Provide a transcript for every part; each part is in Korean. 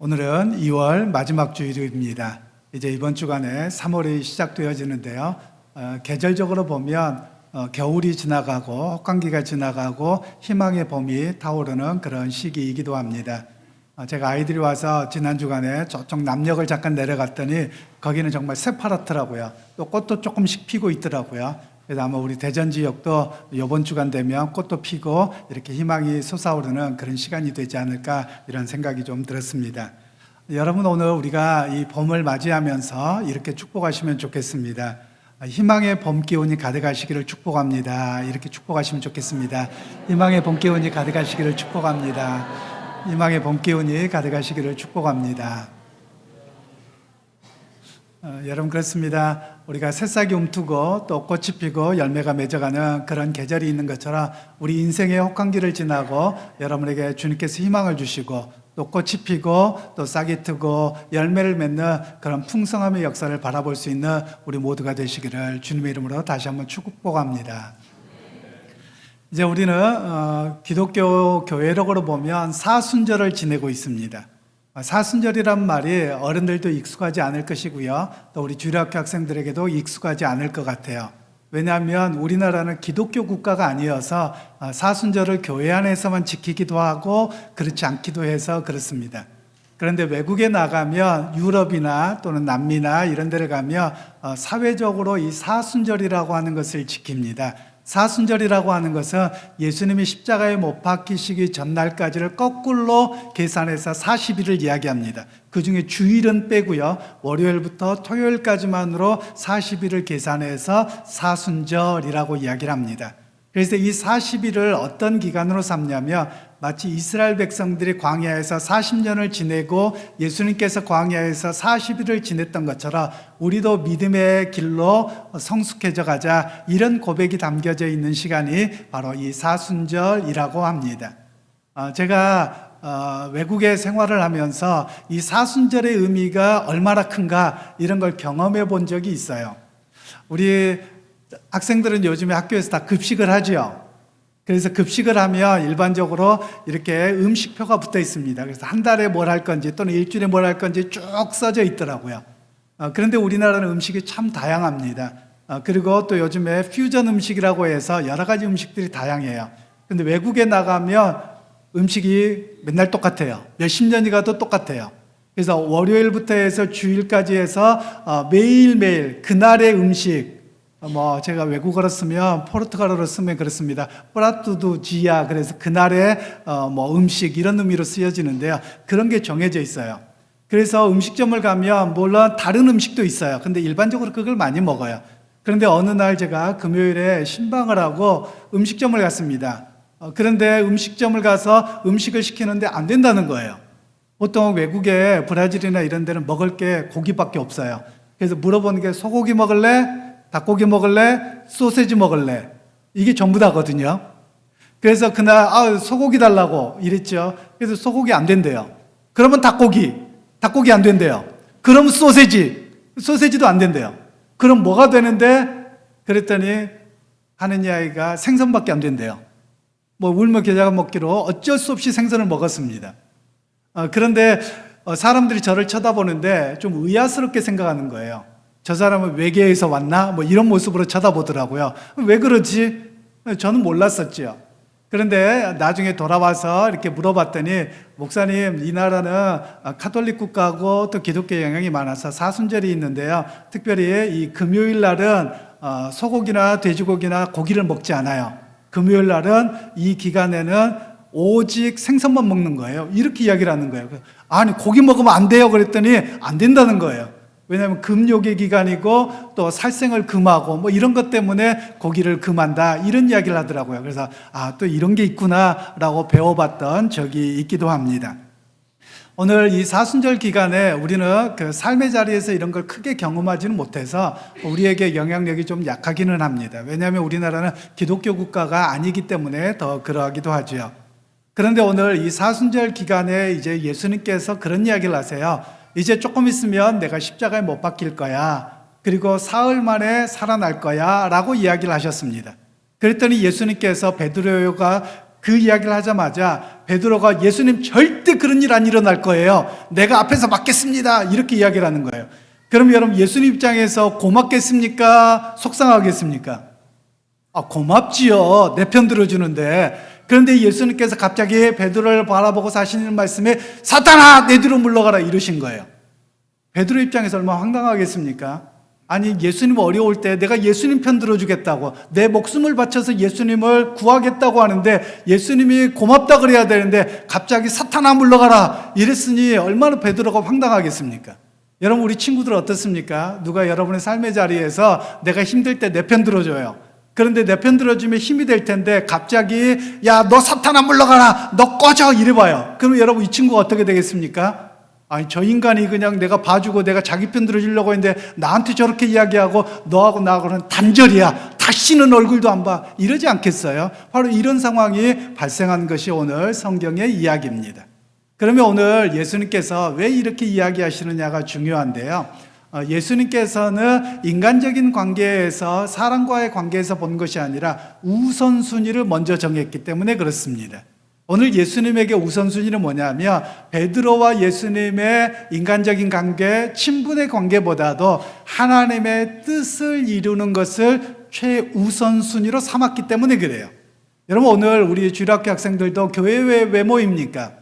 오늘은 2월 마지막 주일입니다. 이제 이번 주간에 3월이 시작되어지는데요. 계절적으로 보면 겨울이 지나가고 혹한기가 지나가고 희망의 봄이 타오르는 그런 시기이기도 합니다. 제가 아이들이 와서 지난 주간에 저쪽 남역을 잠깐 내려갔더니 거기는 정말 새파랗더라고요. 또 꽃도 조금씩 피고 있더라고요. 그래서 아마 우리 대전 지역도 이번 주간 되면 꽃도 피고 이렇게 희망이 솟아오르는 그런 시간이 되지 않을까 이런 생각이 좀 들었습니다. 여러분, 오늘 우리가 이 봄을 맞이하면서 이렇게 축복하시면 좋겠습니다. 희망의 봄 기운이 가득하시기를 축복합니다. 이렇게 축복하시면 좋겠습니다. 희망의 봄 기운이 가득하시기를 축복합니다. 희망의 봄 기운이 가득하시기를 축복합니다. 여러분, 그렇습니다. 우리가 새싹이 움트고 또 꽃이 피고 열매가 맺어가는 그런 계절이 있는 것처럼 우리 인생의 혹한기를 지나고 여러분에게 주님께서 희망을 주시고 또 꽃이 피고 또 싹이 트고 열매를 맺는 그런 풍성함의 역사를 바라볼 수 있는 우리 모두가 되시기를 주님의 이름으로 다시 한번 축복합니다. 이제 우리는 기독교 교회력으로 보면 사순절을 지내고 있습니다. 사순절이란 말이 어른들도 익숙하지 않을 것이고요. 또 우리 주일학교 학생들에게도 익숙하지 않을 것 같아요. 왜냐하면 우리나라는 기독교 국가가 아니어서 사순절을 교회 안에서만 지키기도 하고 그렇지 않기도 해서 그렇습니다. 그런데 외국에 나가면 유럽이나 또는 남미나 이런 데를 가면 사회적으로 이 사순절이라고 하는 것을 지킵니다. 사순절이라고 하는 것은 예수님이 십자가에 못 박히시기 전날까지를 거꾸로 계산해서 40일을 이야기합니다. 그 중에 주일은 빼고요. 월요일부터 토요일까지만으로 40일을 계산해서 사순절이라고 이야기를 합니다. 그래서 이 40일을 어떤 기간으로 삼냐면 마치 이스라엘 백성들이 광야에서 40년을 지내고 예수님께서 광야에서 40일을 지냈던 것처럼 우리도 믿음의 길로 성숙해져 가자, 이런 고백이 담겨져 있는 시간이 바로 이 사순절이라고 합니다. 제가 외국에 생활을 하면서 이 사순절의 의미가 얼마나 큰가 이런 걸 경험해 본 적이 있어요. 우리 학생들은 요즘에 학교에서 다 급식을 하죠. 그래서 급식을 하면 일반적으로 이렇게 음식표가 붙어 있습니다. 그래서 한 달에 뭘 할 건지 또는 일주일에 뭘 할 건지 쭉 써져 있더라고요. 그런데 우리나라는 음식이 참 다양합니다. 그리고 또 요즘에 퓨전 음식이라고 해서 여러 가지 음식들이 다양해요. 그런데 외국에 나가면 음식이 맨날 똑같아요. 몇십 년이 가도 똑같아요. 그래서 월요일부터 해서 주일까지 해서 매일매일 그날의 음식, 제가 외국어로 쓰면 포르투갈어로 쓰면 그렇습니다. 프라투두 지야, 그래서 그날의 음식 이런 의미로 쓰여지는데요. 그런 게 정해져 있어요. 그래서 음식점을 가면 물론 다른 음식도 있어요. 근데 일반적으로 그걸 많이 먹어요. 그런데 어느 날 제가 금요일에 신방을 하고 음식점을 갔습니다. 그런데 음식점을 가서 음식을 시키는데 안 된다는 거예요. 보통 외국에 브라질이나 이런 데는 먹을 게 고기밖에 없어요. 그래서 물어보는 게 소고기 먹을래? 닭고기 먹을래? 소세지 먹을래? 이게 전부 다거든요. 그래서 그날 소고기 달라고 이랬죠. 그래서 소고기 안 된대요. 그러면 닭고기 안 된대요. 그럼 소세지도 안 된대요. 그럼 뭐가 되는데? 그랬더니 하는 이야기가 생선밖에 안 된대요. 울며 겨자가 먹기로 어쩔 수 없이 생선을 먹었습니다. 그런데 사람들이 저를 쳐다보는데 좀 의아스럽게 생각하는 거예요. 저 사람은 외계에서 왔나? 이런 모습으로 쳐다보더라고요. 왜 그러지? 저는 몰랐었죠. 그런데 나중에 돌아와서 이렇게 물어봤더니, 목사님, 이 나라는 카톨릭 국가고 또 기독교 영향이 많아서 사순절이 있는데요. 특별히 이 금요일 날은 소고기나 돼지고기나 고기를 먹지 않아요. 금요일 날은 이 기간에는 오직 생선만 먹는 거예요. 이렇게 이야기를 하는 거예요. 아니, 고기 먹으면 안 돼요. 그랬더니 안 된다는 거예요. 왜냐하면 금요기 기간이고 또 살생을 금하고 이런 것 때문에 고기를 금한다, 이런 이야기를 하더라고요. 그래서 또 이런 게 있구나라고 배워봤던 적이 있기도 합니다. 오늘 이 사순절 기간에 우리는 그 삶의 자리에서 이런 걸 크게 경험하지는 못해서 우리에게 영향력이 좀 약하기는 합니다. 왜냐하면 우리나라는 기독교 국가가 아니기 때문에 더 그러하기도 하죠. 그런데 오늘 이 사순절 기간에 이제 예수님께서 그런 이야기를 하세요. 이제 조금 있으면 내가 십자가에 못 박힐 거야. 그리고 사흘 만에 살아날 거야 라고 이야기를 하셨습니다. 그랬더니 예수님께서 베드로가 그 이야기를 하자마자 베드로가 예수님 절대 그런 일 안 일어날 거예요. 내가 앞에서 막겠습니다. 이렇게 이야기를 하는 거예요. 그럼 여러분 예수님 입장에서 고맙겠습니까? 속상하겠습니까? 고맙지요. 내 편 들어주는데. 그런데 예수님께서 갑자기 베드로를 바라보고 하시는 말씀에 사탄아 내 뒤로 물러가라 이러신 거예요. 베드로 입장에서 얼마나 황당하겠습니까? 아니 예수님 어려울 때 내가 예수님 편 들어주겠다고 내 목숨을 바쳐서 예수님을 구하겠다고 하는데 예수님이 고맙다 그래야 되는데 갑자기 사탄아 물러가라 이랬으니 얼마나 베드로가 황당하겠습니까? 여러분 우리 친구들 어떻습니까? 누가 여러분의 삶의 자리에서 내가 힘들 때 내 편 들어줘요. 그런데 내 편 들어주면 힘이 될 텐데 갑자기 야 너 사탄아 물러가라 너 꺼져 이래봐요. 그럼 여러분 이 친구가 어떻게 되겠습니까? 아니 저 인간이 그냥 내가 봐주고 내가 자기 편 들어주려고 했는데 나한테 저렇게 이야기하고 너하고 나하고는 단절이야. 다시는 얼굴도 안 봐. 이러지 않겠어요? 바로 이런 상황이 발생한 것이 오늘 성경의 이야기입니다. 그러면 오늘 예수님께서 왜 이렇게 이야기하시느냐가 중요한데요. 예수님께서는 인간적인 관계에서 사람과의 관계에서 본 것이 아니라 우선순위를 먼저 정했기 때문에 그렇습니다. 오늘 예수님에게 우선순위는 뭐냐면 베드로와 예수님의 인간적인 관계, 친분의 관계보다도 하나님의 뜻을 이루는 것을 최우선순위로 삼았기 때문에 그래요. 여러분 오늘 우리 주일학교 학생들도 교회에 왜 모입니까?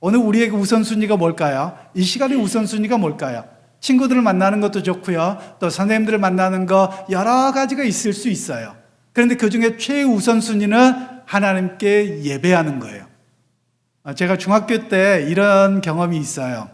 오늘 우리에게 우선순위가 뭘까요? 이 시간의 우선순위가 뭘까요? 친구들을 만나는 것도 좋고요. 또 선생님들을 만나는 거 여러 가지가 있을 수 있어요. 그런데 그중에 최우선순위는 하나님께 예배하는 거예요. 제가 중학교 때 이런 경험이 있어요.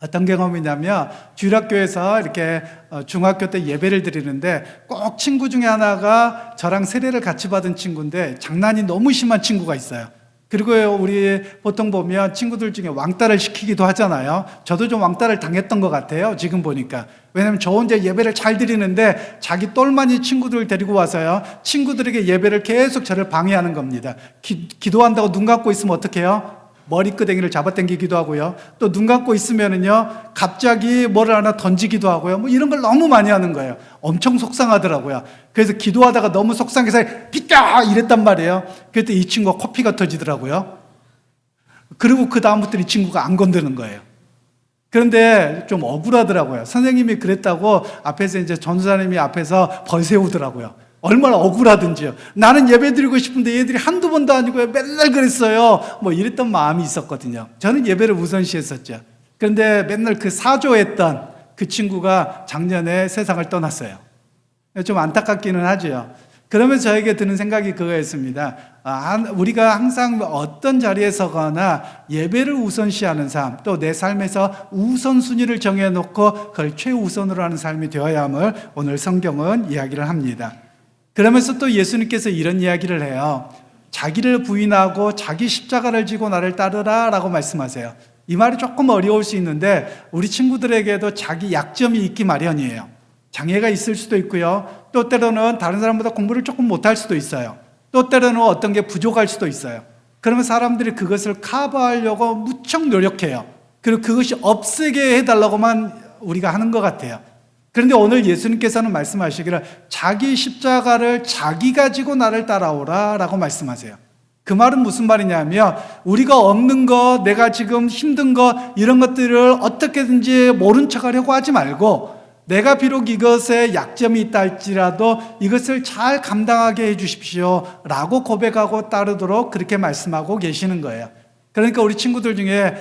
어떤 경험이냐면 주일학교에서 이렇게 중학교 때 예배를 드리는데 꼭 친구 중에 하나가 저랑 세례를 같이 받은 친구인데 장난이 너무 심한 친구가 있어요. 그리고 우리 보통 보면 친구들 중에 왕따를 시키기도 하잖아요. 저도 좀 왕따를 당했던 것 같아요. 지금 보니까. 왜냐하면 저 혼자 예배를 잘 드리는데 자기 똘마니 친구들을 데리고 와서요. 친구들에게 예배를 계속 저를 방해하는 겁니다. 기도한다고 눈 감고 있으면 어떡해요? 머리끄댕이를 잡아당기기도 하고요. 또 눈 감고 있으면은요, 갑자기 뭐를 하나 던지기도 하고요. 뭐 이런 걸 너무 많이 하는 거예요. 엄청 속상하더라고요. 그래서 기도하다가 너무 속상해서 비켜! 이랬단 말이에요. 그때 이 친구가 코피가 터지더라고요. 그리고 그 다음부터 이 친구가 안 건드는 거예요. 그런데 좀 억울하더라고요. 선생님이 그랬다고 앞에서 이제 전도사님이 앞에서 벌 세우더라고요. 얼마나 억울하든지요. 나는 예배 드리고 싶은데 얘들이 한두 번도 아니고 맨날 그랬어요. 뭐 이랬던 마음이 있었거든요. 저는 예배를 우선시했었죠. 그런데 맨날 그 사조했던 그 친구가 작년에 세상을 떠났어요. 좀 안타깝기는 하죠. 그러면서 저에게 드는 생각이 그거였습니다. 우리가 항상 어떤 자리에 서거나 예배를 우선시하는 삶, 또 내 삶에서 우선순위를 정해놓고 그걸 최우선으로 하는 삶이 되어야 함을 오늘 성경은 이야기를 합니다. 그러면서 또 예수님께서 이런 이야기를 해요. 자기를 부인하고 자기 십자가를 지고 나를 따르라 라고 말씀하세요. 이 말이 조금 어려울 수 있는데 우리 친구들에게도 자기 약점이 있기 마련이에요. 장애가 있을 수도 있고요. 또 때로는 다른 사람보다 공부를 조금 못할 수도 있어요. 또 때로는 어떤 게 부족할 수도 있어요. 그러면 사람들이 그것을 커버하려고 무척 노력해요. 그리고 그것이 없애게 해달라고만 우리가 하는 것 같아요. 그런데 오늘 예수님께서는 말씀하시기를 자기 십자가를 자기가 지고 나를 따라오라 라고 말씀하세요. 그 말은 무슨 말이냐면 우리가 없는 것, 내가 지금 힘든 것 이런 것들을 어떻게든지 모른 척하려고 하지 말고 내가 비록 이것에 약점이 있다 할지라도 이것을 잘 감당하게 해 주십시오 라고 고백하고 따르도록 그렇게 말씀하고 계시는 거예요. 그러니까 우리 친구들 중에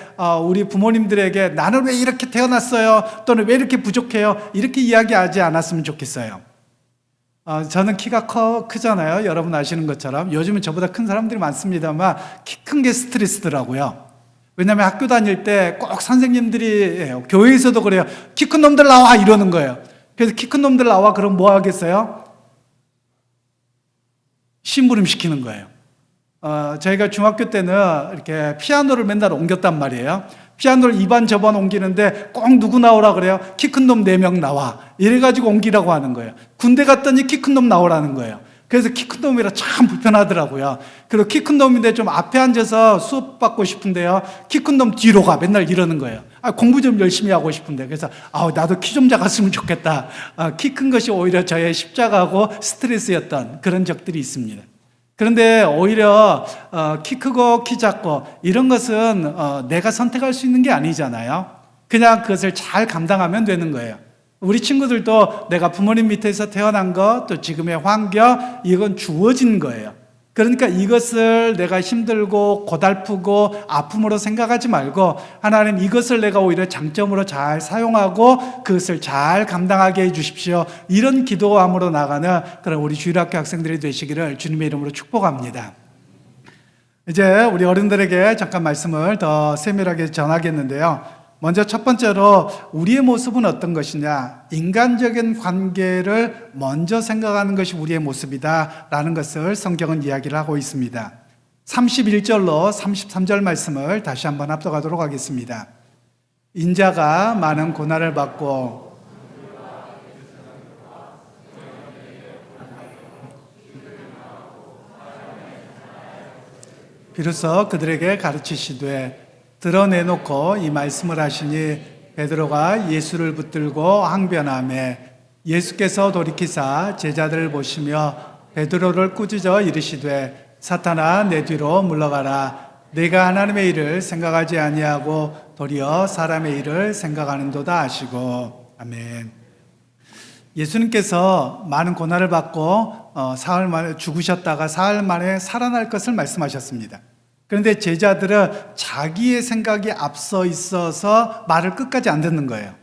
우리 부모님들에게 나는 왜 이렇게 태어났어요? 또는 왜 이렇게 부족해요? 이렇게 이야기하지 않았으면 좋겠어요. 저는 키가 크잖아요. 여러분 아시는 것처럼. 요즘은 저보다 큰 사람들이 많습니다만 키 큰 게 스트레스더라고요. 왜냐하면 학교 다닐 때 꼭 선생님들이 해요. 교회에서도 그래요. 키 큰 놈들 나와 이러는 거예요. 그래서 키 큰 놈들 나와 그럼 뭐 하겠어요? 심부름 시키는 거예요. 저희가 중학교 때는 이렇게 피아노를 맨날 옮겼단 말이에요. 피아노를 이반 저반 옮기는데 꼭 누구 나오라 그래요? 키 큰 놈 4명 나와. 이래가지고 옮기라고 하는 거예요. 군대 갔더니 키 큰 놈 나오라는 거예요. 그래서 키 큰 놈이라 참 불편하더라고요. 그리고 키 큰 놈인데 좀 앞에 앉아서 수업 받고 싶은데요. 키 큰 놈 뒤로 가. 맨날 이러는 거예요. 공부 좀 열심히 하고 싶은데. 그래서 나도 키 좀 작았으면 좋겠다. 키 큰 것이 오히려 저의 십자가고 스트레스였던 그런 적들이 있습니다. 그런데 오히려 키 크고 키 작고 이런 것은 내가 선택할 수 있는 게 아니잖아요. 그냥 그것을 잘 감당하면 되는 거예요. 우리 친구들도 내가 부모님 밑에서 태어난 것, 또 지금의 환경, 이건 주어진 거예요. 그러니까 이것을 내가 힘들고 고달프고 아픔으로 생각하지 말고 하나님 이것을 내가 오히려 장점으로 잘 사용하고 그것을 잘 감당하게 해 주십시오. 이런 기도함으로 나가는 그런 우리 주일학교 학생들이 되시기를 주님의 이름으로 축복합니다. 이제 우리 어른들에게 잠깐 말씀을 더 세밀하게 전하겠는데요. 먼저 첫 번째로 우리의 모습은 어떤 것이냐, 인간적인 관계를 먼저 생각하는 것이 우리의 모습이다라는 것을 성경은 이야기를 하고 있습니다. 31절로 33절 말씀을 다시 한번 합독하도록 하겠습니다. 인자가 많은 고난을 받고 비로소 그들에게 가르치시되 드러내놓고 이 말씀을 하시니 베드로가 예수를 붙들고 항변하매 예수께서 돌이키사 제자들을 보시며 베드로를 꾸짖어 이르시되 사탄아 내 뒤로 물러가라. 내가 하나님의 일을 생각하지 아니하고 도리어 사람의 일을 생각하는도다 하시고. 아멘. 예수님께서 많은 고난을 받고 사흘 만에 죽으셨다가 사흘 만에 살아날 것을 말씀하셨습니다. 그런데 제자들은 자기의 생각이 앞서 있어서 말을 끝까지 안 듣는 거예요.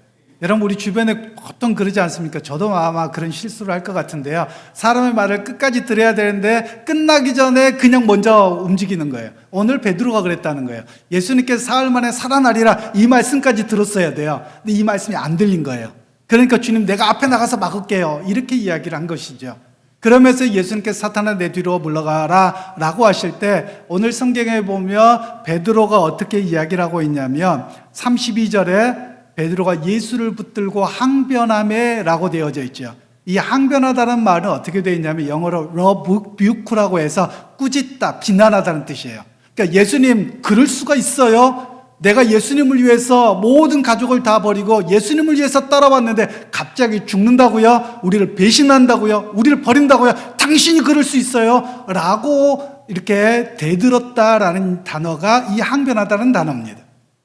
여러분 우리 주변에 보통 그러지 않습니까? 저도 아마 그런 실수를 할 것 같은데요. 사람의 말을 끝까지 들어야 되는데 끝나기 전에 그냥 먼저 움직이는 거예요. 오늘 베드로가 그랬다는 거예요. 예수님께서 사흘 만에 살아나리라 이 말씀까지 들었어야 돼요. 근데 이 말씀이 안 들린 거예요. 그러니까 주님 내가 앞에 나가서 막을게요. 이렇게 이야기를 한 것이죠. 그러면서 예수님께서 사탄아 내 뒤로 물러가라 라고 하실 때 오늘 성경에 보면 베드로가 어떻게 이야기를 하고 있냐면 32절에 베드로가 예수를 붙들고 항변하매 라고 되어져 있죠. 이 항변하다는 말은 어떻게 되어 있냐면 영어로 러브뷰크라고 해서 꾸짖다, 비난하다는 뜻이에요. 그러니까 예수님 그럴 수가 있어요? 내가 예수님을 위해서 모든 가족을 다 버리고 예수님을 위해서 따라왔는데 갑자기 죽는다고요? 우리를 배신한다고요? 우리를 버린다고요? 당신이 그럴 수 있어요? 라고 이렇게 대들었다라는 단어가 이 항변하다는 단어입니다.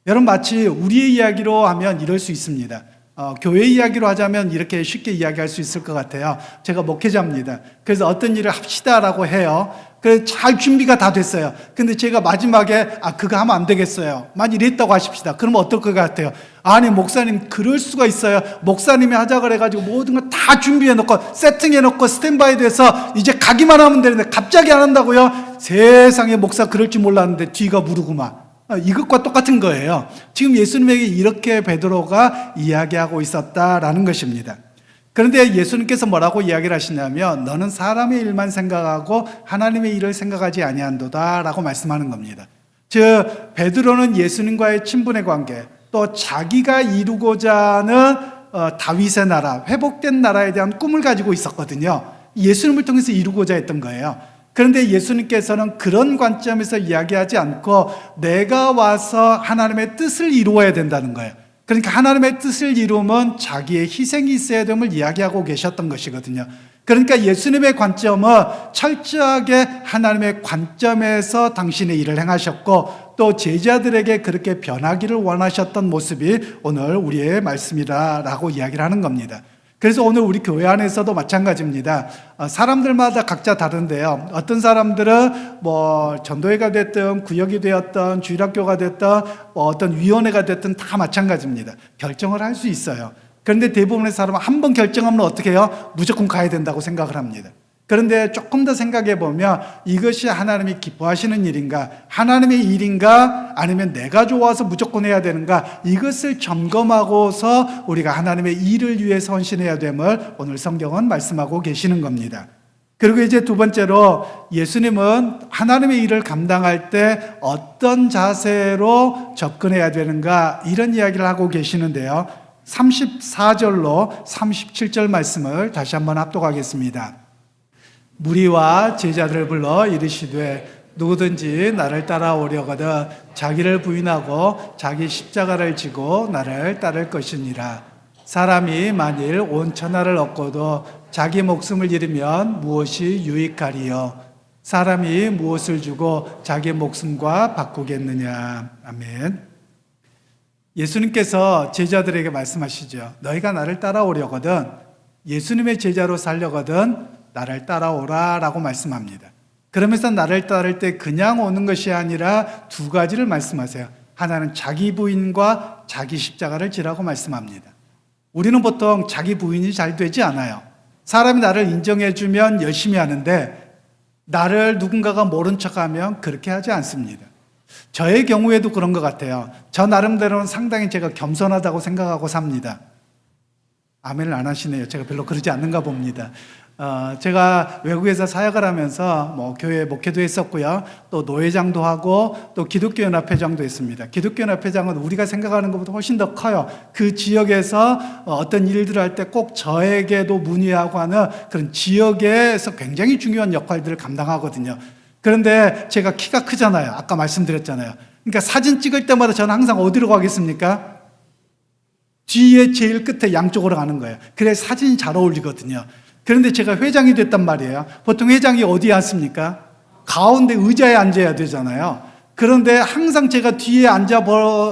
여러분 마치 우리의 이야기로 하면 이럴 수 있습니다. 교회 이야기로 하자면 이렇게 쉽게 이야기할 수 있을 것 같아요. 제가 목회자입니다. 그래서 어떤 일을 합시다라고 해요. 그래서 잘 준비가 다 됐어요. 근데 제가 마지막에 그거 하면 안 되겠어요. 만약 이랬다고 하십시다. 그러면 어떨 것 같아요? 아니 목사님 그럴 수가 있어요. 목사님이 하자 그래가지고 모든 거 다 준비해놓고 세팅해놓고 스탠바이 돼서 이제 가기만 하면 되는데 갑자기 안 한다고요? 세상에 목사 그럴 줄 몰랐는데 뒤가 무르구만. 이것과 똑같은 거예요. 지금 예수님에게 이렇게 베드로가 이야기하고 있었다라는 것입니다. 그런데 예수님께서 뭐라고 이야기를 하시냐면 너는 사람의 일만 생각하고 하나님의 일을 생각하지 아니한도다 라고 말씀하는 겁니다. 즉 베드로는 예수님과의 친분의 관계 또 자기가 이루고자 하는 다윗의 나라, 회복된 나라에 대한 꿈을 가지고 있었거든요. 예수님을 통해서 이루고자 했던 거예요. 그런데 예수님께서는 그런 관점에서 이야기하지 않고 내가 와서 하나님의 뜻을 이루어야 된다는 거예요. 그러니까 하나님의 뜻을 이루면 자기의 희생이 있어야 됨을 이야기하고 계셨던 것이거든요. 그러니까 예수님의 관점은 철저하게 하나님의 관점에서 당신의 일을 행하셨고 또 제자들에게 그렇게 변하기를 원하셨던 모습이 오늘 우리의 말씀이다라고 이야기를 하는 겁니다. 그래서 오늘 우리 교회 안에서도 마찬가지입니다. 사람들마다 각자 다른데요. 어떤 사람들은 전도회가 됐든 구역이 되었든 주일학교가 됐든 어떤 위원회가 됐든 다 마찬가지입니다. 결정을 할 수 있어요. 그런데 대부분의 사람은 한 번 결정하면 어떻게 해요? 무조건 가야 된다고 생각을 합니다. 그런데 조금 더 생각해 보면 이것이 하나님이 기뻐하시는 일인가? 하나님의 일인가? 아니면 내가 좋아서 무조건 해야 되는가? 이것을 점검하고서 우리가 하나님의 일을 위해서 헌신해야 됨을 오늘 성경은 말씀하고 계시는 겁니다. 그리고 이제 두 번째로 예수님은 하나님의 일을 감당할 때 어떤 자세로 접근해야 되는가? 이런 이야기를 하고 계시는데요. 34절로 37절 말씀을 다시 한번 합독하겠습니다. 무리와 제자들을 불러 이르시되 누구든지 나를 따라오려거든 자기를 부인하고 자기 십자가를 지고 나를 따를 것이니라. 사람이 만일 온 천하를 얻고도 자기 목숨을 잃으면 무엇이 유익하리요? 사람이 무엇을 주고 자기의 목숨과 바꾸겠느냐. 아멘. 예수님께서 제자들에게 말씀하시죠. 너희가 나를 따라오려거든, 예수님의 제자로 살려거든 나를 따라오라 라고 말씀합니다. 그러면서 나를 따를 때 그냥 오는 것이 아니라 두 가지를 말씀하세요. 하나는 자기 부인과 자기 십자가를 지라고 말씀합니다. 우리는 보통 자기 부인이 잘 되지 않아요. 사람이 나를 인정해주면 열심히 하는데 나를 누군가가 모른 척하면 그렇게 하지 않습니다. 저의 경우에도 그런 것 같아요. 저 나름대로는 상당히 제가 겸손하다고 생각하고 삽니다. 아멘을 안 하시네요. 제가 별로 그러지 않는가 봅니다. 제가 외국에서 사역을 하면서 교회 목회도 했었고요. 또 노회장도 하고 또 기독교연합회장도 했습니다. 기독교연합회장은 우리가 생각하는 것보다 훨씬 더 커요. 그 지역에서 어떤 일들을 할 때 꼭 저에게도 문의하고 하는 그런 지역에서 굉장히 중요한 역할들을 감당하거든요. 그런데 제가 키가 크잖아요. 아까 말씀드렸잖아요. 그러니까 사진 찍을 때마다 저는 항상 어디로 가겠습니까? 뒤에 제일 끝에 양쪽으로 가는 거예요. 그래 사진이 잘 어울리거든요. 그런데 제가 회장이 됐단 말이에요. 보통 회장이 어디에 앉습니까? 가운데 의자에 앉아야 되잖아요. 그런데 항상 제가 뒤에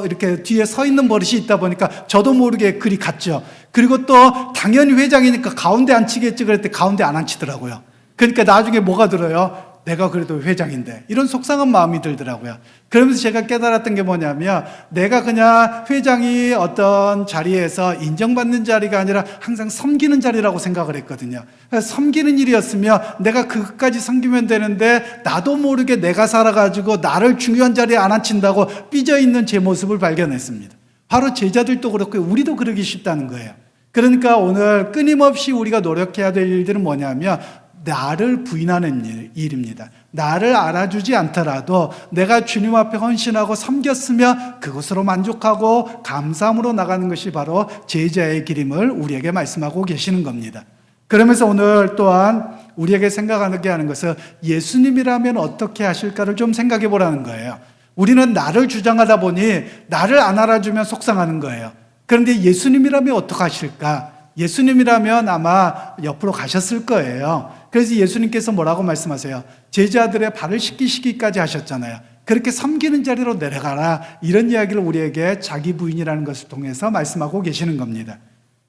이렇게 뒤에 서 있는 버릇이 있다 보니까 저도 모르게 그리 갔죠. 그리고 또 당연히 회장이니까 가운데 앉히겠지 그랬더니 가운데 안 앉히더라고요. 그러니까 나중에 뭐가 들어요? 내가 그래도 회장인데, 이런 속상한 마음이 들더라고요. 그러면서 제가 깨달았던 게 뭐냐면, 내가 그냥 회장이 어떤 자리에서 인정받는 자리가 아니라 항상 섬기는 자리라고 생각을 했거든요. 섬기는 일이었으면 내가 그것까지 섬기면 되는데 나도 모르게 내가 살아가지고 나를 중요한 자리에 안 앉힌다고 삐져있는 제 모습을 발견했습니다. 바로 제자들도 그렇고 우리도 그러기 쉽다는 거예요. 그러니까 오늘 끊임없이 우리가 노력해야 될 일들은 뭐냐면 나를 부인하는 일입니다. 나를 알아주지 않더라도 내가 주님 앞에 헌신하고 섬겼으면 그것으로 만족하고 감사함으로 나가는 것이 바로 제자의 길임을 우리에게 말씀하고 계시는 겁니다. 그러면서 오늘 또한 우리에게 생각하게 하는 것은 예수님이라면 어떻게 하실까를 좀 생각해 보라는 거예요. 우리는 나를 주장하다 보니 나를 안 알아주면 속상하는 거예요. 그런데 예수님이라면 어떻게 하실까? 예수님이라면 아마 옆으로 가셨을 거예요. 그래서 예수님께서 뭐라고 말씀하세요? 제자들의 발을 씻기시기까지 하셨잖아요. 그렇게 섬기는 자리로 내려가라, 이런 이야기를 우리에게 자기 부인이라는 것을 통해서 말씀하고 계시는 겁니다.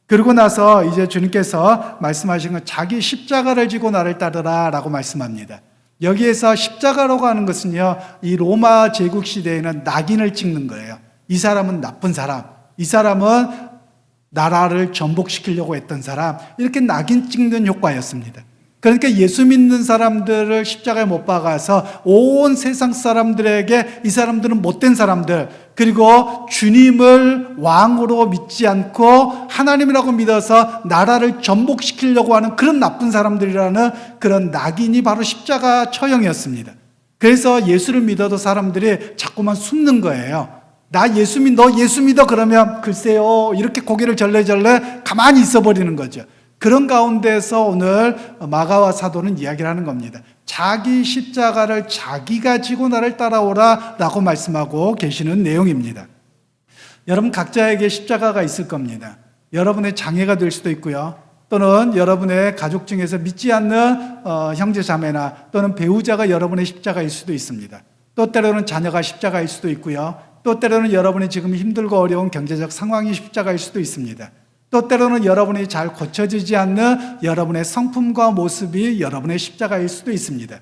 그러고 나서 이제 주님께서 말씀하신 건 자기 십자가를 지고 나를 따르라 라고 말씀합니다. 여기에서 십자가라고 하는 것은요, 이 로마 제국 시대에는 낙인을 찍는 거예요. 이 사람은 나쁜 사람, 이 사람은 나라를 전복시키려고 했던 사람, 이렇게 낙인 찍는 효과였습니다. 그러니까 예수 믿는 사람들을 십자가에 못 박아서 온 세상 사람들에게 이 사람들은 못된 사람들, 그리고 주님을 왕으로 믿지 않고 하나님이라고 믿어서 나라를 전복시키려고 하는 그런 나쁜 사람들이라는 그런 낙인이 바로 십자가 처형이었습니다. 그래서 예수를 믿어도 사람들이 자꾸만 숨는 거예요. 나 예수 믿어, 너 예수 믿어 그러면 글쎄요, 이렇게 고개를 절레절레 가만히 있어버리는 거죠. 그런 가운데서 오늘 마가와 사도는 이야기를 하는 겁니다. 자기 십자가를 자기가 지고 나를 따라오라 라고 말씀하고 계시는 내용입니다. 여러분 각자에게 십자가가 있을 겁니다. 여러분의 장애가 될 수도 있고요. 또는 여러분의 가족 중에서 믿지 않는 형제 자매나 또는 배우자가 여러분의 십자가일 수도 있습니다. 또 때로는 자녀가 십자가일 수도 있고요. 또 때로는 여러분이 지금 힘들고 어려운 경제적 상황이 십자가일 수도 있습니다. 또 때로는 여러분이 잘 고쳐지지 않는 여러분의 성품과 모습이 여러분의 십자가일 수도 있습니다.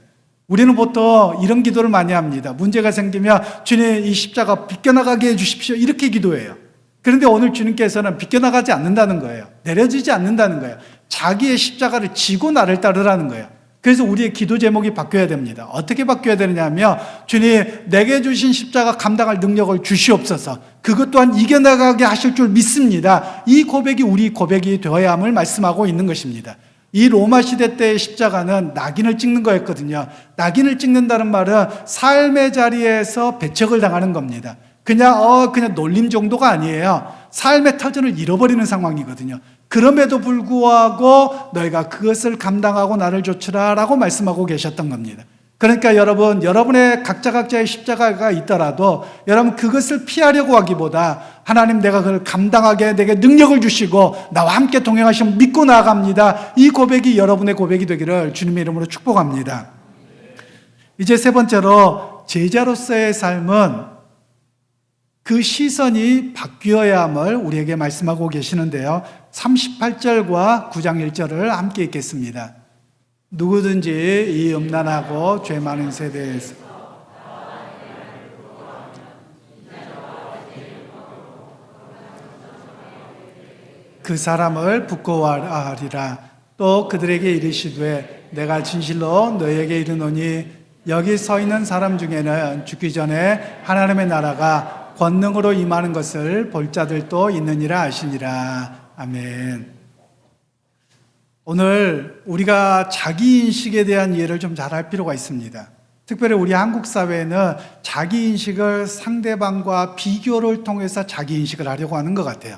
우리는 보통 이런 기도를 많이 합니다. 문제가 생기면 주님 이 십자가 비껴나가게 해주십시오, 이렇게 기도해요. 그런데 오늘 주님께서는 비껴나가지 않는다는 거예요. 내려지지 않는다는 거예요. 자기의 십자가를 지고 나를 따르라는 거예요. 그래서 우리의 기도 제목이 바뀌어야 됩니다. 어떻게 바뀌어야 되느냐면, 주님 내게 주신 십자가 감당할 능력을 주시옵소서, 그것 또한 이겨나가게 하실 줄 믿습니다. 이 고백이 우리 고백이 되어야 함을 말씀하고 있는 것입니다. 이 로마 시대 때의 십자가는 낙인을 찍는 거였거든요. 낙인을 찍는다는 말은 삶의 자리에서 배척을 당하는 겁니다. 그냥 놀림 정도가 아니에요. 삶의 터전을 잃어버리는 상황이거든요. 그럼에도 불구하고 너희가 그것을 감당하고 나를 좇으라 라고 말씀하고 계셨던 겁니다. 그러니까 여러분, 여러분의 각자의 십자가가 있더라도 여러분 그것을 피하려고 하기보다 하나님 내가 그걸 감당하게 내게 능력을 주시고 나와 함께 동행하시면 믿고 나아갑니다, 이 고백이 여러분의 고백이 되기를 주님의 이름으로 축복합니다. 이제 세 번째로 제자로서의 삶은 그 시선이 바뀌어야 함을 우리에게 말씀하고 계시는데요. 38절과 9장 1절을 함께 읽겠습니다. 누구든지 이 음란하고 죄 많은 세대에서 그 사람을 부끄러워하리라. 또 그들에게 이르시되 내가 진실로 너희에게 이르노니 여기 서 있는 사람 중에는 죽기 전에 하나님의 나라가 권능으로 임하는 것을 볼 자들도 있느니라 하시니라. 아멘. 오늘 우리가 자기인식에 대한 이해를 좀 잘 할 필요가 있습니다. 특별히 우리 한국 사회는 자기인식을 상대방과 비교를 통해서 자기인식을 하려고 하는 것 같아요.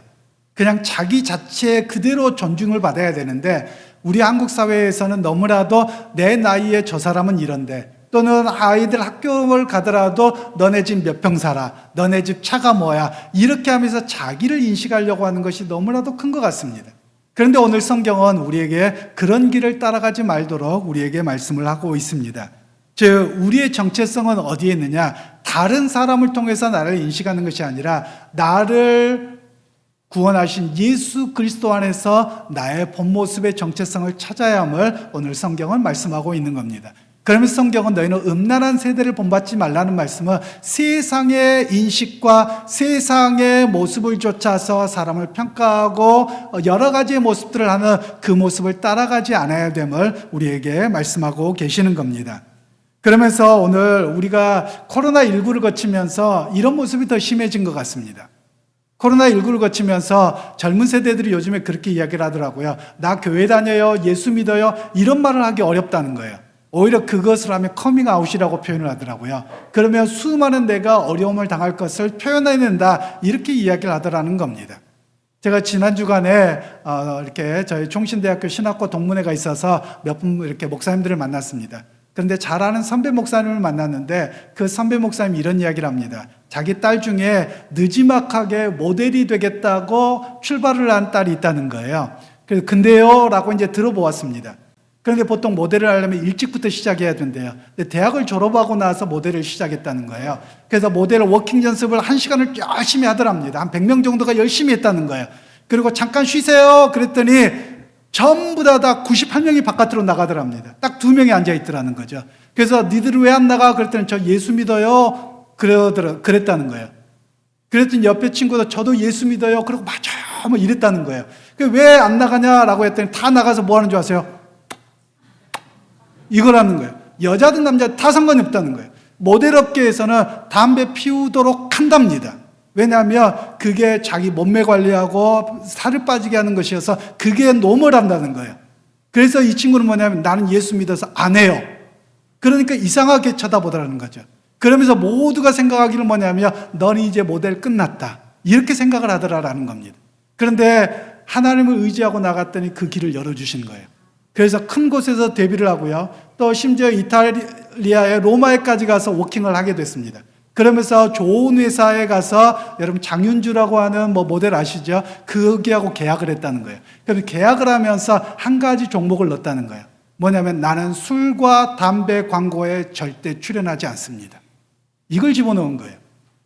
그냥 자기 자체 그대로 존중을 받아야 되는데 우리 한국 사회에서는 너무나도 내 나이에 저 사람은 이런데, 또는 아이들 학교를 가더라도 너네 집 몇 평 살아, 너네 집 차가 뭐야, 이렇게 하면서 자기를 인식하려고 하는 것이 너무나도 큰 것 같습니다. 그런데 오늘 성경은 우리에게 그런 길을 따라가지 말도록 우리에게 말씀을 하고 있습니다. 즉 우리의 정체성은 어디에 있느냐, 다른 사람을 통해서 나를 인식하는 것이 아니라 나를 구원하신 예수 그리스도 안에서 나의 본 모습의 정체성을 찾아야 함을 오늘 성경은 말씀하고 있는 겁니다. 그러면서 성경은 너희는 음란한 세대를 본받지 말라는 말씀은 세상의 인식과 세상의 모습을 쫓아서 사람을 평가하고 여러 가지의 모습들을 하는 그 모습을 따라가지 않아야 됨을 우리에게 말씀하고 계시는 겁니다. 그러면서 오늘 우리가 코로나19를 거치면서 이런 모습이 더 심해진 것 같습니다. 코로나19를 거치면서 젊은 세대들이 요즘에 그렇게 이야기를 하더라고요. 나 교회 다녀요, 예수 믿어요, 이런 말을 하기 어렵다는 거예요. 오히려 그것을 하면 커밍아웃이라고 표현을 하더라고요. 그러면 수많은 내가 어려움을 당할 것을 표현해낸다, 이렇게 이야기를 하더라는 겁니다. 제가 지난 주간에 이렇게 저희 총신대학교 신학과 동문회가 있어서 몇 분 이렇게 목사님들을 만났습니다. 그런데 잘 아는 선배 목사님을 만났는데 그 선배 목사님이 이런 이야기를 합니다. 자기 딸 중에 느지막하게 모델이 되겠다고 출발을 한 딸이 있다는 거예요. 그래서 근데요 라고 이제 들어보았습니다. 그런데 보통 모델을 하려면 일찍부터 시작해야 된대요. 근데 대학을 졸업하고 나서 모델을 시작했다는 거예요. 그래서 모델 워킹 연습을 1시간을 열심히 하더랍니다. 한 100명 정도가 열심히 했다는 거예요. 그리고 잠깐 쉬세요 그랬더니 전부 다 98명이 바깥으로 나가더랍니다. 딱 2명이 앉아있더라는 거죠. 그래서 니들 왜 안 나가? 그랬더니 저 예수 믿어요 그랬다는 거예요. 그랬더니 옆에 친구도 저도 예수 믿어요. 그리고 맞아요 뭐 이랬다는 거예요. 왜 안 나가냐라고 했더니 다 나가서 뭐 하는 줄 아세요? 이거라는 거예요. 여자든 남자든 다 상관이 없다는 거예요. 모델 업계에서는 담배 피우도록 한답니다. 왜냐하면 그게 자기 몸매 관리하고 살을 빠지게 하는 것이어서 그게 노멀 한다는 거예요. 그래서 이 친구는 뭐냐면 나는 예수 믿어서 안 해요. 그러니까 이상하게 쳐다보더라는 거죠. 그러면서 모두가 생각하기를 뭐냐면 넌 이제 모델 끝났다, 이렇게 생각을 하더라라는 겁니다. 그런데 하나님을 의지하고 나갔더니 그 길을 열어주신 거예요. 그래서 큰 곳에서 데뷔를 하고요. 또 심지어 이탈리아의 로마에까지 가서 워킹을 하게 됐습니다. 그러면서 좋은 회사에 가서 여러분 장윤주라고 하는 모델 아시죠? 거기하고 계약을 했다는 거예요. 그럼 계약을 하면서 한 가지 종목을 넣었다는 거예요. 뭐냐면 나는 술과 담배 광고에 절대 출연하지 않습니다. 이걸 집어넣은 거예요.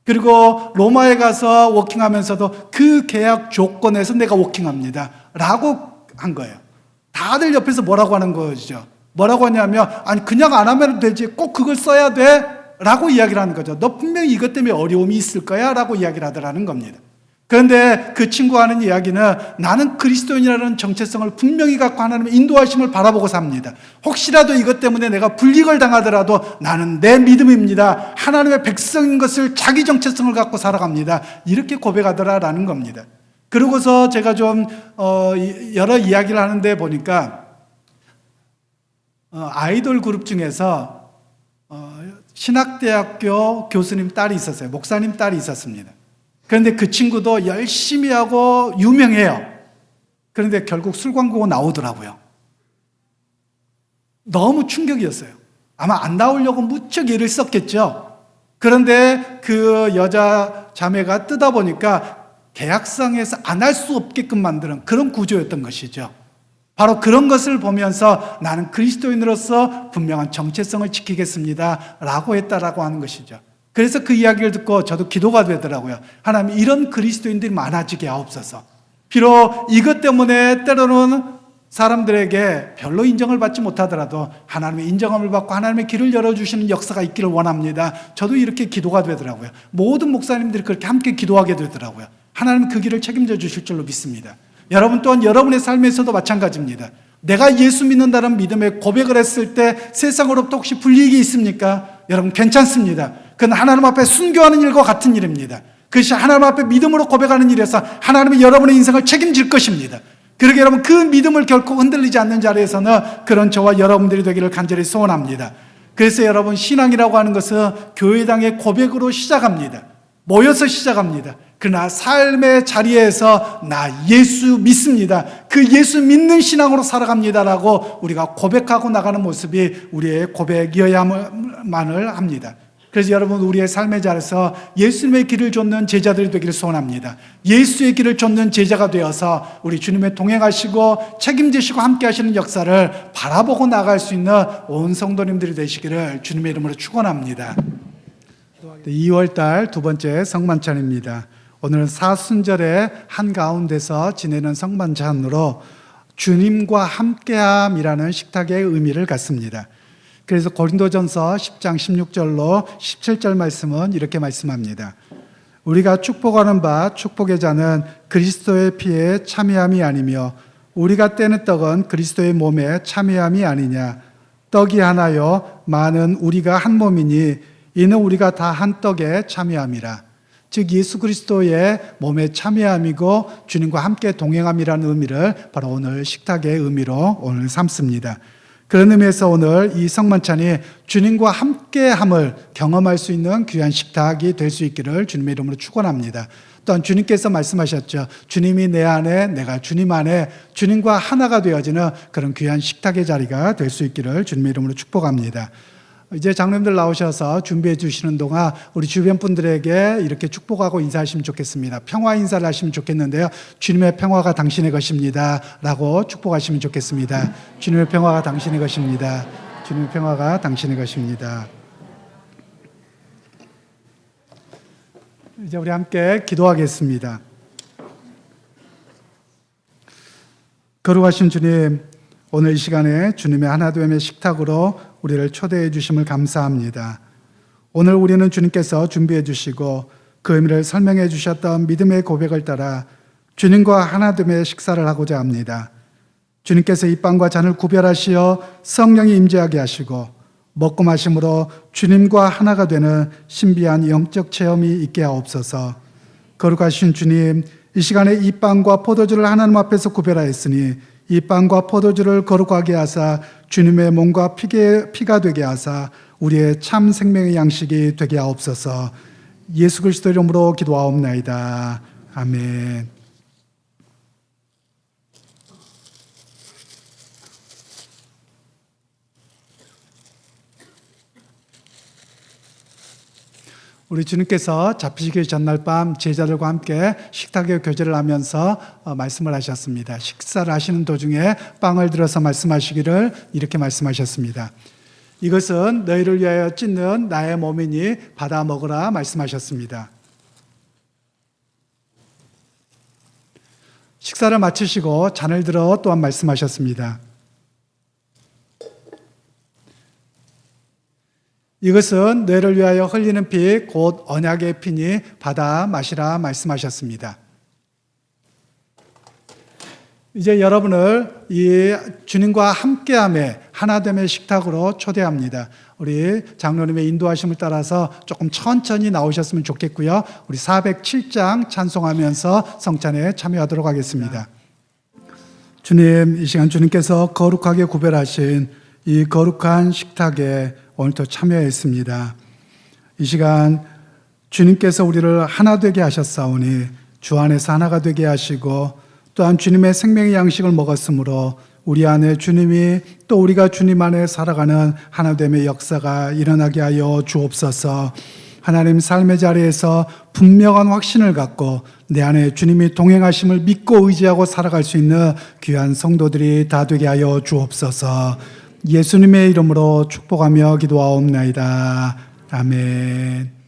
그리고 로마에 가서 워킹하면서도 그 계약 조건에서 내가 워킹합니다 라고 한 거예요. 다들 옆에서 뭐라고 하는 거죠? 뭐라고 하냐면 아니 그냥 안 하면 되지 꼭 그걸 써야 돼? 라고 이야기를 하는 거죠. 너 분명히 이것 때문에 어려움이 있을 거야 라고 이야기를 하더라는 겁니다. 그런데 그 친구가 하는 이야기는 나는 그리스도인이라는 정체성을 분명히 갖고 하나님의 인도하심을 바라보고 삽니다. 혹시라도 이것 때문에 내가 불이익을 당하더라도 나는 내 믿음입니다. 하나님의 백성인 것을 자기 정체성을 갖고 살아갑니다. 이렇게 고백하더라라는 겁니다. 그러고서 제가 좀 여러 이야기를 하는데 보니까 아이돌 그룹 중에서 신학대학교 교수님 딸이 있었어요. 목사님 딸이 있었습니다. 그런데 그 친구도 열심히 하고 유명해요. 그런데 결국 술 광고가 나오더라고요. 너무 충격이었어요. 아마 안 나오려고 무척 애를 썼겠죠. 그런데 그 여자 자매가 뜨다 보니까 계약상에서 안 할 수 없게끔 만드는 그런 구조였던 것이죠. 바로 그런 것을 보면서 나는 그리스도인으로서 분명한 정체성을 지키겠습니다 라고 했다라고 하는 것이죠. 그래서 그 이야기를 듣고 저도 기도가 되더라고요. 하나님, 이런 그리스도인들이 많아지게 하옵소서. 비록 이것 때문에 때로는 사람들에게 별로 인정을 받지 못하더라도 하나님의 인정함을 받고 하나님의 길을 열어주시는 역사가 있기를 원합니다. 저도 이렇게 기도가 되더라고요. 모든 목사님들이 그렇게 함께 기도하게 되더라고요. 하나님은 그 길을 책임져 주실 줄로 믿습니다. 여러분 또한 여러분의 삶에서도 마찬가지입니다. 내가 예수 믿는다는 믿음의 고백을 했을 때 세상으로부터 혹시 불이익이 있습니까? 여러분 괜찮습니다. 그건 하나님 앞에 순교하는 일과 같은 일입니다. 그것이 하나님 앞에 믿음으로 고백하는 일에서 하나님이 여러분의 인생을 책임질 것입니다. 그러게 여러분, 그 믿음을 결코 흔들리지 않는 자리에서는 그런 저와 여러분들이 되기를 간절히 소원합니다. 그래서 여러분, 신앙이라고 하는 것은 교회당의 고백으로 시작합니다. 모여서 시작합니다. 그러나 삶의 자리에서 나 예수 믿습니다, 그 예수 믿는 신앙으로 살아갑니다라고 우리가 고백하고 나가는 모습이 우리의 고백이어야만을 합니다. 그래서 여러분, 우리의 삶의 자리에서 예수님의 길을 좇는 제자들이 되기를 소원합니다. 예수의 길을 좇는 제자가 되어서 우리 주님의 동행하시고 책임지시고 함께 하시는 역사를 바라보고 나갈 수 있는 온 성도님들이 되시기를 주님의 이름으로 축원합니다. 2월달 두 번째 성만찬입니다. 오늘은 사순절의 한가운데서 지내는 성만찬으로 주님과 함께함이라는 식탁의 의미를 갖습니다. 그래서 고린도전서 10장 16절로 17절 말씀은 이렇게 말씀합니다. 우리가 축복하는 바 축복의 자는 그리스도의 피에 참여함이 아니며 우리가 떼는 떡은 그리스도의 몸에 참여함이 아니냐. 떡이 하나요 많은 우리가 한 몸이니 이는 우리가 다 한 떡에 참여함이라. 즉 예수 그리스도의 몸에 참여함이고 주님과 함께 동행함이라는 의미를 바로 오늘 식탁의 의미로 오늘 삼습니다. 그런 의미에서 오늘 이 성만찬이 주님과 함께함을 경험할 수 있는 귀한 식탁이 될 수 있기를 주님의 이름으로 축원합니다. 또한 주님께서 말씀하셨죠. 주님이 내 안에, 내가 주님 안에, 주님과 하나가 되어지는 그런 귀한 식탁의 자리가 될 수 있기를 주님의 이름으로 축복합니다. 이제 장로님들 나오셔서 준비해 주시는 동안 우리 주변 분들에게 이렇게 축복하고 인사하시면 좋겠습니다. 평화 인사를 하시면 좋겠는데요. 주님의 평화가 당신의 것입니다 라고 축복하시면 좋겠습니다. 주님의 평화가 당신의 것입니다. 주님의 평화가 당신의 것입니다. 이제 우리 함께 기도하겠습니다. 거룩하신 주님, 오늘 이 시간에 주님의 하나됨의 식탁으로 우리를 초대해 주심을 감사합니다. 오늘 우리는 주님께서 준비해 주시고 그 의미를 설명해 주셨던 믿음의 고백을 따라 주님과 하나됨의 식사를 하고자 합니다. 주님께서 이 빵과 잔을 구별하시어 성령이 임재하게 하시고 먹고 마심으로 주님과 하나가 되는 신비한 영적 체험이 있게 하옵소서. 거룩하신 주님, 이 시간에 이 빵과 포도주를 하나님 앞에서 구별하였으니 이 빵과 포도주를 거룩하게 하사 주님의 몸과 피가 되게 하사 우리의 참 생명의 양식이 되게 하옵소서. 예수 그리스도 이름으로 기도하옵나이다. 아멘. 우리 주님께서 잡히시기 전날 밤 제자들과 함께 식탁에 교제를 하면서 말씀을 하셨습니다. 식사를 하시는 도중에 빵을 들어서 말씀하시기를 이렇게 말씀하셨습니다. 이것은 너희를 위하여 찢는 나의 몸이니 받아 먹으라 말씀하셨습니다. 식사를 마치시고 잔을 들어 또한 말씀하셨습니다. 이것은 너희를 위하여 흘리는 피 곧 언약의 피니 받아 마시라 말씀하셨습니다. 이제 여러분을 이 주님과 함께함의 하나됨의 식탁으로 초대합니다. 우리 장로님의 인도하심을 따라서 조금 천천히 나오셨으면 좋겠고요. 우리 407장 찬송하면서 성찬에 참여하도록 하겠습니다. 주님, 이 시간 주님께서 거룩하게 구별하신 이 거룩한 식탁에 오늘도 참여했습니다. 이 시간 주님께서 우리를 하나 되게 하셨사오니 주 안에서 하나가 되게 하시고 또한 주님의 생명의 양식을 먹었으므로 우리 안에 주님이 또 우리가 주님 안에 살아가는 하나됨의 역사가 일어나게 하여 주옵소서. 하나님 삶의 자리에서 분명한 확신을 갖고 내 안에 주님이 동행하심을 믿고 의지하고 살아갈 수 있는 귀한 성도들이 다 되게 하여 주옵소서. 예수님의 이름으로 축복하며 기도하옵나이다. 아멘.